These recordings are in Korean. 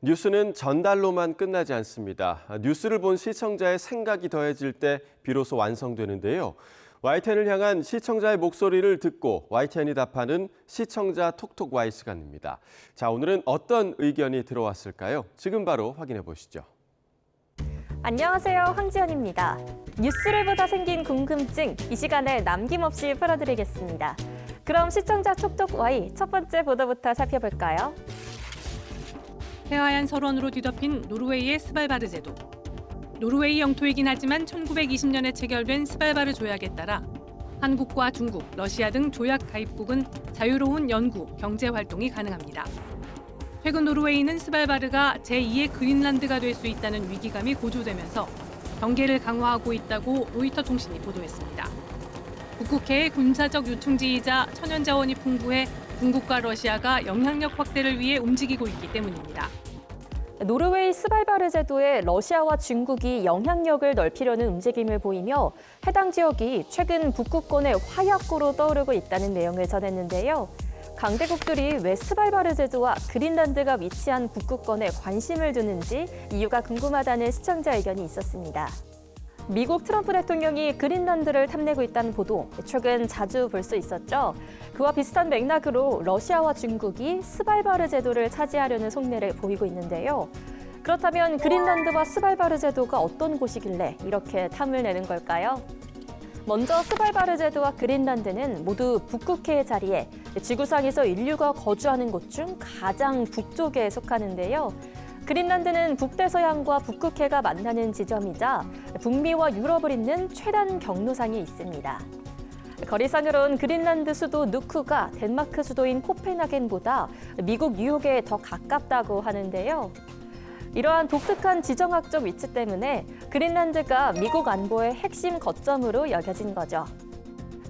뉴스는 전달로만 끝나지 않습니다. 뉴스를 본 시청자의 생각이 더해질 때 비로소 완성되는데요. YTN을 향한 시청자의 목소리를 듣고 YTN이 답하는 시청자 톡톡 Y 시간입니다. 자, 오늘은 어떤 의견이 들어왔을까요? 지금 바로 확인해 보시죠. 안녕하세요, 황지연입니다. 뉴스를 보다 생긴 궁금증, 이 시간에 남김없이 풀어드리겠습니다. 그럼 시청자 톡톡 Y 첫 번째 보도부터 살펴볼까요? 해하얀 설원으로 뒤덮인 노르웨이의 스발바르 제도. 노르웨이 영토이긴 하지만 1920년에 체결된 스발바르 조약에 따라 한국과 중국, 러시아 등 조약 가입국은 자유로운 연구, 경제 활동이 가능합니다. 최근 노르웨이는 스발바르가 제2의 그린란드가 될 수 있다는 위기감이 고조되면서 경계를 강화하고 있다고 로이터 통신이 보도했습니다. 북극해의 군사적 요충지이자 천연자원이 풍부해 중국과 러시아가 영향력 확대를 위해 움직이고 있기 때문입니다. 노르웨이 스발바르 제도에 러시아와 중국이 영향력을 넓히려는 움직임을 보이며 해당 지역이 최근 북극권의 화약고로 떠오르고 있다는 내용을 전했는데요. 강대국들이 왜 스발바르 제도와 그린란드가 위치한 북극권에 관심을 두는지 이유가 궁금하다는 시청자 의견이 있었습니다. 미국 트럼프 대통령이 그린란드를 탐내고 있다는 보도, 최근 자주 볼 수 있었죠. 그와 비슷한 맥락으로 러시아와 중국이 스발바르 제도를 차지하려는 속내를 보이고 있는데요. 그렇다면 그린란드와 스발바르 제도가 어떤 곳이길래 이렇게 탐을 내는 걸까요? 먼저 스발바르 제도와 그린란드는 모두 북극해의 자리에 지구상에서 인류가 거주하는 곳 중 가장 북쪽에 속하는데요. 그린란드는 북대서양과 북극해가 만나는 지점이자 북미와 유럽을 잇는 최단 경로상에 있습니다. 거리상으론 그린란드 수도 누크가 덴마크 수도인 코펜하겐보다 미국 뉴욕에 더 가깝다고 하는데요. 이러한 독특한 지정학적 위치 때문에 그린란드가 미국 안보의 핵심 거점으로 여겨진 거죠.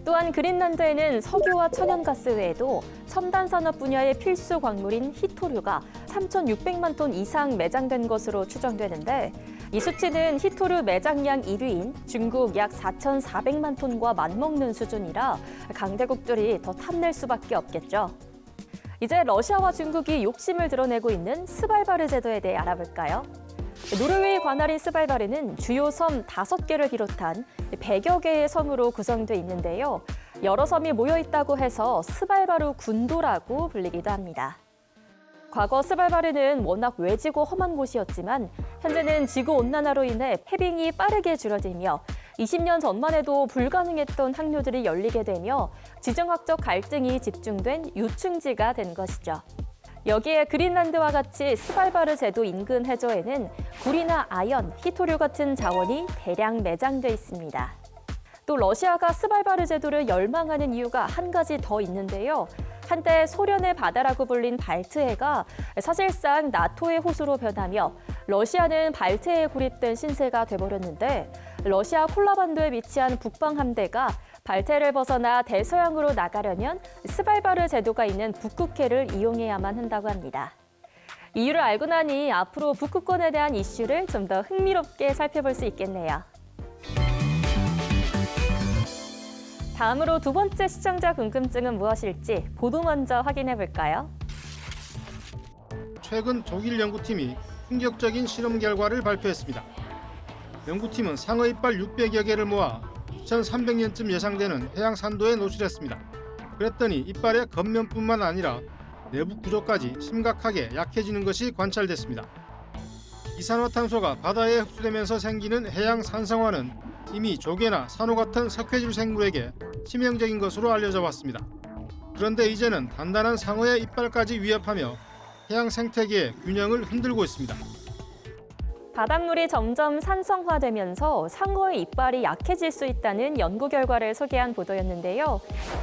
또한 그린란드에는 석유와 천연가스 외에도 첨단 산업 분야의 필수 광물인 히토류가 3,600만 톤 이상 매장된 것으로 추정되는데 이 수치는 히토류 매장량 1위인 중국 약 4,400만 톤과 맞먹는 수준이라 강대국들이 더 탐낼 수밖에 없겠죠. 이제 러시아와 중국이 욕심을 드러내고 있는 스발바르 제도에 대해 알아볼까요? 노르웨이 관할인 스발바르는 주요 섬 5개를 비롯한 100여 개의 섬으로 구성돼 있는데요. 여러 섬이 모여 있다고 해서 스발바르 군도라고 불리기도 합니다. 과거 스발바르는 워낙 외지고 험한 곳이었지만 현재는 지구온난화로 인해 해빙이 빠르게 줄어들며 20년 전만 해도 불가능했던 항로들이 열리게 되며 지정학적 갈등이 집중된 요충지가 된 것이죠. 여기에 그린란드와 같이 스발바르 제도 인근 해저에는 구리나 아연, 히토류 같은 자원이 대량 매장돼 있습니다. 또 러시아가 스발바르 제도를 열망하는 이유가 한 가지 더 있는데요. 한때 소련의 바다라고 불린 발트해가 사실상 나토의 호수로 변하며 러시아는 발트해에 고립된 신세가 돼버렸는데 러시아 콜라반도에 위치한 북방 함대가 발트해를 벗어나 대서양으로 나가려면 스발바르 제도가 있는 북극해를 이용해야만 한다고 합니다. 이유를 알고 나니 앞으로 북극권에 대한 이슈를 좀 더 흥미롭게 살펴볼 수 있겠네요. 다음으로 두 번째 시청자 궁금증은 무엇일지 보도 먼저 확인해 볼까요? 최근 독일 연구팀이 충격적인 실험 결과를 발표했습니다. 연구팀은 상어 이빨 600여 개를 모아 2300년쯤 예상되는 해양 산도에 노출했습니다. 그랬더니 이빨의 겉면뿐만 아니라 내부 구조까지 심각하게 약해지는 것이 관찰됐습니다. 이산화탄소가 바다에 흡수되면서 생기는 해양 산성화는 이미 조개나 산호 같은 석회질 생물에게 치명적인 것으로 알려져 왔습니다. 그런데 이제는 단단한 상어의 이빨까지 위협하며 해양 생태계의 균형을 흔들고 있습니다. 바닷물이 점점 산성화되면서 상어의 이빨이 약해질 수 있다는 연구 결과를 소개한 보도였는데요.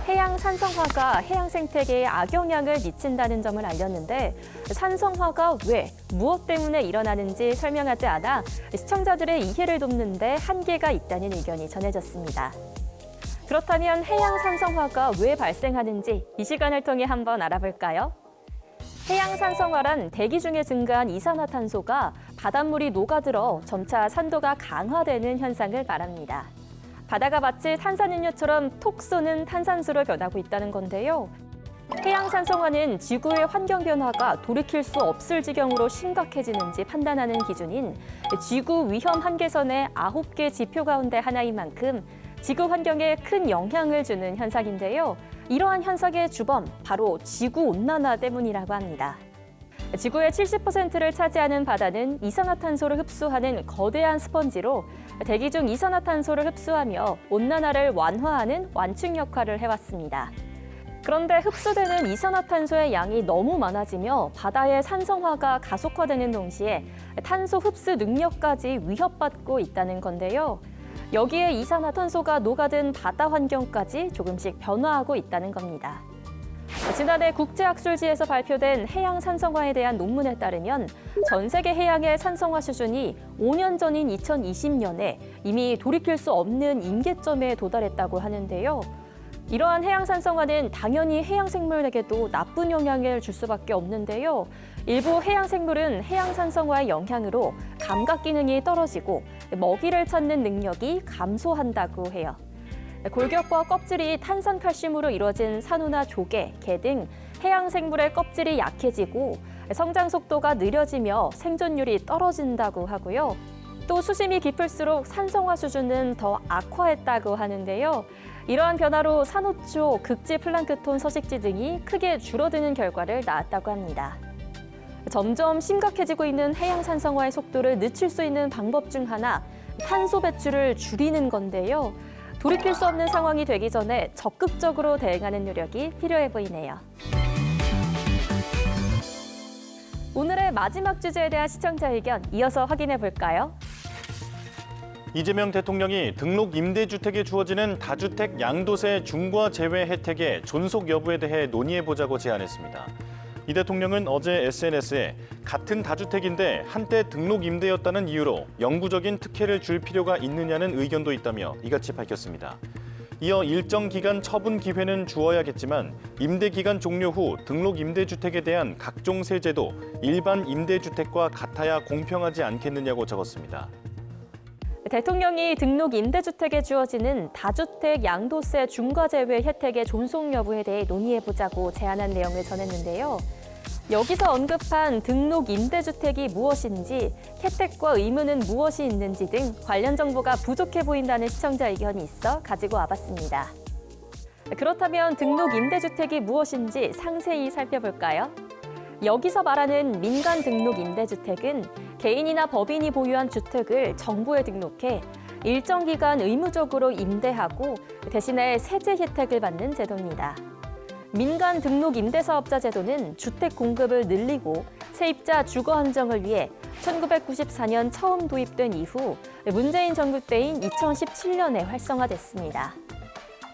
해양 산성화가 해양 생태계에 악영향을 미친다는 점을 알렸는데 산성화가 왜, 무엇 때문에 일어나는지 설명하지 않아 시청자들의 이해를 돕는 데 한계가 있다는 의견이 전해졌습니다. 그렇다면 해양 산성화가 왜 발생하는지 이 시간을 통해 한번 알아볼까요? 해양 산성화란 대기 중에 증가한 이산화탄소가 바닷물이 녹아들어 점차 산도가 강화되는 현상을 말합니다. 바다가 마치 탄산음료처럼 톡 쏘는 탄산수로 변하고 있다는 건데요. 해양 산성화는 지구의 환경 변화가 돌이킬 수 없을 지경으로 심각해지는지 판단하는 기준인 지구 위험 한계선의 9개 지표 가운데 하나인 만큼 지구 환경에 큰 영향을 주는 현상인데요. 이러한 현상의 주범, 바로 지구 온난화 때문이라고 합니다. 지구의 70%를 차지하는 바다는 이산화탄소를 흡수하는 거대한 스펀지로 대기 중 이산화탄소를 흡수하며 온난화를 완화하는 완충 역할을 해왔습니다. 그런데 흡수되는 이산화탄소의 양이 너무 많아지며 바다의 산성화가 가속화되는 동시에 탄소 흡수 능력까지 위협받고 있다는 건데요. 여기에 이산화탄소가 녹아든 바다 환경까지 조금씩 변화하고 있다는 겁니다. 지난해 국제학술지에서 발표된 해양 산성화에 대한 논문에 따르면 전 세계 해양의 산성화 수준이 5년 전인 2020년에 이미 돌이킬 수 없는 임계점에 도달했다고 하는데요. 이러한 해양 산성화는 당연히 해양 생물에게도 나쁜 영향을 줄 수밖에 없는데요. 일부 해양 생물은 해양 산성화의 영향으로 감각 기능이 떨어지고 먹이를 찾는 능력이 감소한다고 해요. 골격과 껍질이 탄산칼슘으로 이루어진 산호나 조개, 게 등 해양 생물의 껍질이 약해지고 성장 속도가 느려지며 생존율이 떨어진다고 하고요. 또 수심이 깊을수록 산성화 수준은 더 악화했다고 하는데요. 이러한 변화로 산호초, 극지 플랑크톤 서식지 등이 크게 줄어드는 결과를 낳았다고 합니다. 점점 심각해지고 있는 해양 산성화의 속도를 늦출 수 있는 방법 중 하나, 탄소 배출을 줄이는 건데요. 돌이킬 수 없는 상황이 되기 전에 적극적으로 대응하는 노력이 필요해 보이네요. 오늘의 마지막 주제에 대한 시청자 의견 이어서 확인해 볼까요? 이재명 대통령이 등록 임대주택에 주어지는 다주택 양도세 중과 제외 혜택의 존속 여부에 대해 논의해보자고 제안했습니다. 이 대통령은 어제 SNS에 같은 다주택인데 한때 등록 임대였다는 이유로 영구적인 특혜를 줄 필요가 있느냐는 의견도 있다며 이같이 밝혔습니다. 이어 일정 기간 처분 기회는 주어야겠지만 임대 기간 종료 후 등록 임대주택에 대한 각종 세제도 일반 임대주택과 같아야 공평하지 않겠느냐고 적었습니다. 대통령이 등록 임대주택에 주어지는 다주택 양도세 중과 제외 혜택의 존속 여부에 대해 논의해보자고 제안한 내용을 전했는데요. 여기서 언급한 등록 임대주택이 무엇인지, 혜택과 의무는 무엇이 있는지 등 관련 정보가 부족해 보인다는 시청자 의견이 있어 가지고 와봤습니다. 그렇다면 등록 임대주택이 무엇인지 상세히 살펴볼까요? 여기서 말하는 민간 등록 임대주택은 개인이나 법인이 보유한 주택을 정부에 등록해 일정 기간 의무적으로 임대하고 대신에 세제 혜택을 받는 제도입니다. 민간 등록 임대사업자 제도는 주택 공급을 늘리고 세입자 주거 안정을 위해 1994년 처음 도입된 이후 문재인 정부 때인 2017년에 활성화됐습니다.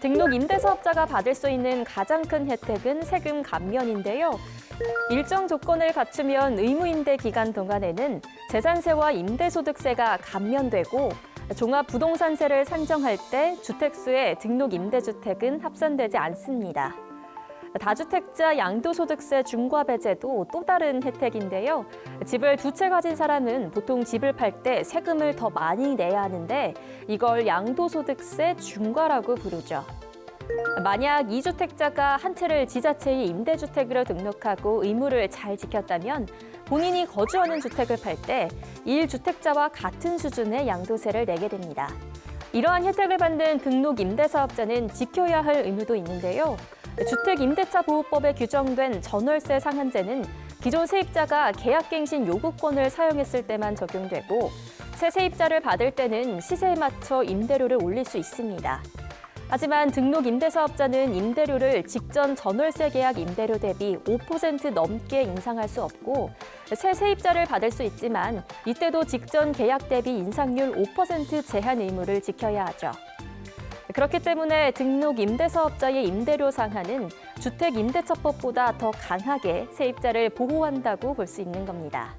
등록 임대사업자가 받을 수 있는 가장 큰 혜택은 세금 감면인데요. 일정 조건을 갖추면 의무임대 기간 동안에는 재산세와 임대소득세가 감면되고 종합부동산세를 산정할 때 주택수에 등록 임대주택은 합산되지 않습니다. 다주택자 양도소득세 중과배제도 또 다른 혜택인데요. 집을 2채 가진 사람은 보통 집을 팔 때 세금을 더 많이 내야 하는데 이걸 양도소득세 중과라고 부르죠. 만약 2주택자가 한 채를 지자체의 임대주택으로 등록하고 의무를 잘 지켰다면 본인이 거주하는 주택을 팔 때 1주택자와 같은 수준의 양도세를 내게 됩니다. 이러한 혜택을 받는 등록 임대사업자는 지켜야 할 의무도 있는데요. 주택임대차보호법에 규정된 전월세 상한제는 기존 세입자가 계약갱신 요구권을 사용했을 때만 적용되고 새 세입자를 받을 때는 시세에 맞춰 임대료를 올릴 수 있습니다. 하지만 등록 임대사업자는 임대료를 직전 전월세 계약 임대료 대비 5% 넘게 인상할 수 없고 새 세입자를 받을 수 있지만 이때도 직전 계약 대비 인상률 5% 제한 의무를 지켜야 하죠. 그렇기 때문에 등록 임대사업자의 임대료 상한은 주택임대차법보다 더 강하게 세입자를 보호한다고 볼 수 있는 겁니다.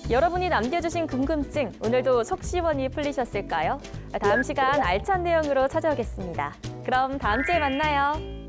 여러분이 남겨주신 궁금증, 오늘도 속 시원히 풀리셨을까요? 다음 시간 알찬 내용으로 찾아오겠습니다. 그럼 다음 주에 만나요.